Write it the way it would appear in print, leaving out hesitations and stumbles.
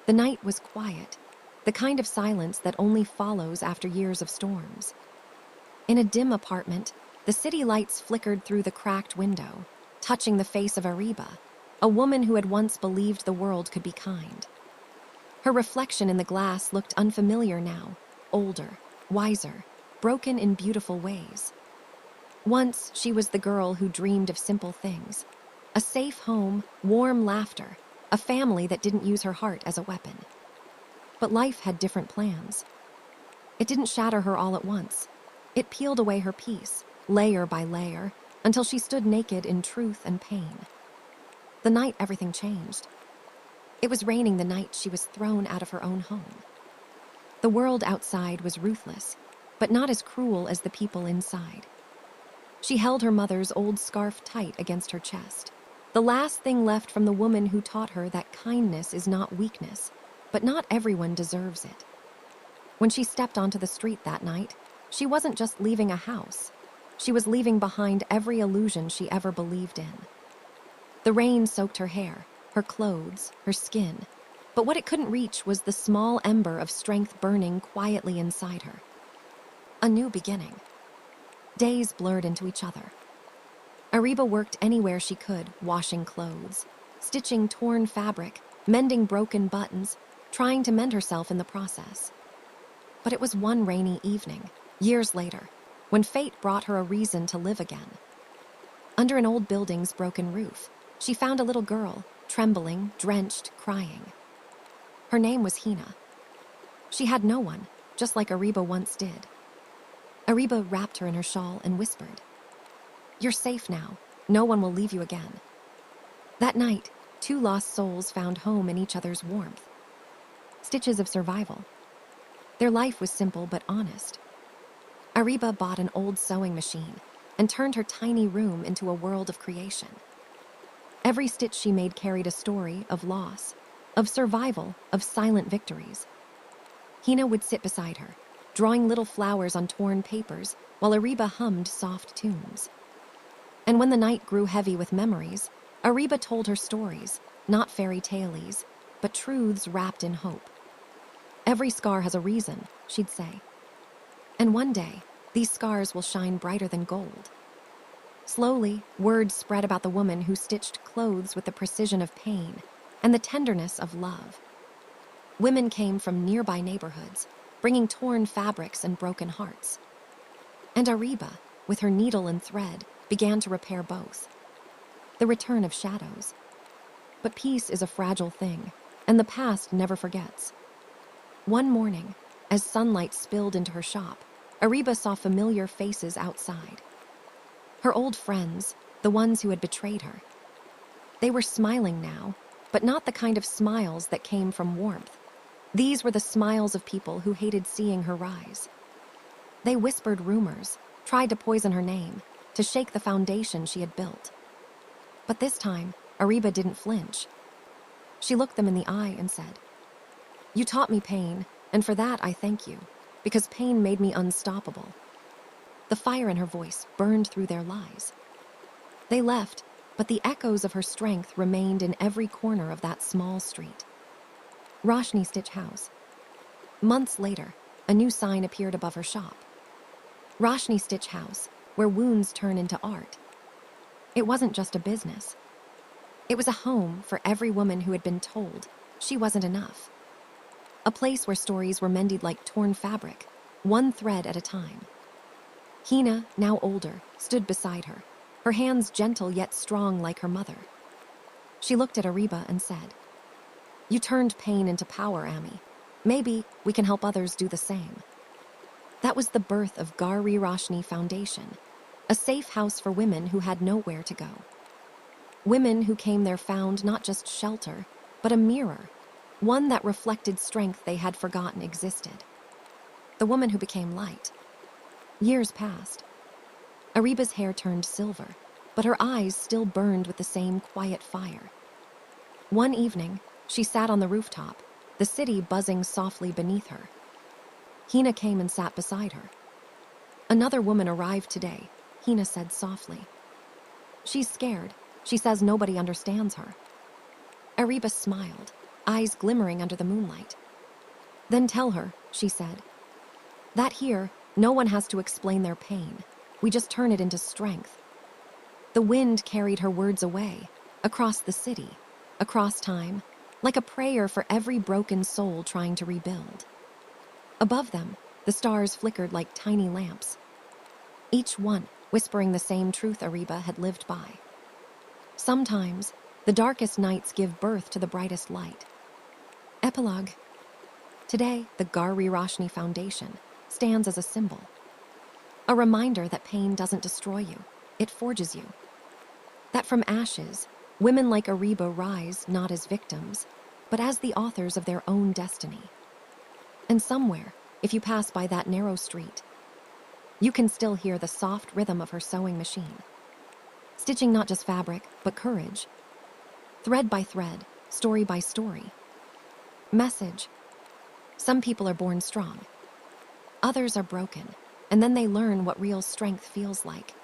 The night was quiet, the kind of silence that only follows after years of storms. In a dim apartment, the city lights flickered through the cracked window, touching the face of Ariba, a woman who had once believed the world could be kind. Her reflection in the glass looked unfamiliar now, older, wiser, broken in beautiful ways. Once, she was the girl who dreamed of simple things. A safe home, warm laughter, a family that didn't use her heart as a weapon. But life had different plans. It didn't shatter her all at once. It peeled away her peace, layer by layer, until she stood naked in truth and pain. The night everything changed. It was raining the night she was thrown out of her own home. The world outside was ruthless, but not as cruel as the people inside. She held her mother's old scarf tight against her chest, the last thing left from the woman who taught her that kindness is not weakness, but not everyone deserves it. When she stepped onto the street that night, she wasn't just leaving a house. She was leaving behind every illusion she ever believed in. The rain soaked her hair, her clothes, her skin, but what it couldn't reach was the small ember of strength burning quietly inside her. A new beginning. Days blurred into each other. Ariba worked anywhere she could, washing clothes, stitching torn fabric, mending broken buttons, trying to mend herself in the process. But it was one rainy evening, years later, when fate brought her a reason to live again. Under an old building's broken roof, she found a little girl, trembling, drenched, crying. Her name was Hina. She had no one, just like Ariba once did. Ariba wrapped her in her shawl and whispered, "You're safe now. No one will leave you again." That night, two lost souls found home in each other's warmth. Stitches of survival. Their life was simple but honest. Ariba bought an old sewing machine and turned her tiny room into a world of creation. Every stitch she made carried a story of loss, of survival, of silent victories. Hina would sit beside her, drawing little flowers on torn papers while Ariba hummed soft tunes. And when the night grew heavy with memories, Ariba told her stories, not fairy tales, but truths wrapped in hope. "Every scar has a reason," she'd say. "And one day, these scars will shine brighter than gold." Slowly, word spread about the woman who stitched clothes with the precision of pain and the tenderness of love. Women came from nearby neighborhoods, bringing torn fabrics and broken hearts. And Ariba, with her needle and thread, began to repair both. The return of shadows. But peace is a fragile thing, and the past never forgets. One morning, as sunlight spilled into her shop, Ariba saw familiar faces outside. Her old friends, the ones who had betrayed her. They were smiling now, but not the kind of smiles that came from warmth. These were the smiles of people who hated seeing her rise. They whispered rumors, tried to poison her name, to shake the foundation she had built. But this time, Ariba didn't flinch. She looked them in the eye and said, "You taught me pain, and for that I thank you, because pain made me unstoppable." The fire in her voice burned through their lies. They left, but the echoes of her strength remained in every corner of that small street. Roshni Stitch House. Months later, a new sign appeared above her shop. Roshni Stitch House, where wounds turn into art. It wasn't just a business. It was a home for every woman who had been told she wasn't enough. A place where stories were mended like torn fabric, one thread at a time. Hina, now older, stood beside her, her hands gentle yet strong like her mother. She looked at Ariba and said, "You turned pain into power, Ami. Maybe we can help others do the same." That was the birth of Gari Roshni Foundation, a safe house for women who had nowhere to go. Women who came there found not just shelter, but a mirror, one that reflected strength they had forgotten existed. The woman who became light. Years passed. Ariba's hair turned silver, but her eyes still burned with the same quiet fire. One evening, she sat on the rooftop, the city buzzing softly beneath her. Hina came and sat beside her. "Another woman arrived today," Hina said softly. "She's scared. She says nobody understands her." Ariba smiled, eyes glimmering under the moonlight. "Then tell her," she said, "that here, no one has to explain their pain. We just turn it into strength." The wind carried her words away, across the city, across time, like a prayer for every broken soul trying to rebuild. Above them, the stars flickered like tiny lamps, each one whispering the same truth Ariba had lived by. Sometimes, the darkest nights give birth to the brightest light. Epilogue. Today, the Gari Roshni Foundation stands as a symbol, a reminder that pain doesn't destroy you, it forges you. That from ashes, women like Ariba rise not as victims, but as the authors of their own destiny. And somewhere, if you pass by that narrow street, you can still hear the soft rhythm of her sewing machine, stitching not just fabric, but courage. Thread by thread, story by story. Message. Some people are born strong. Others are broken, and then they learn what real strength feels like.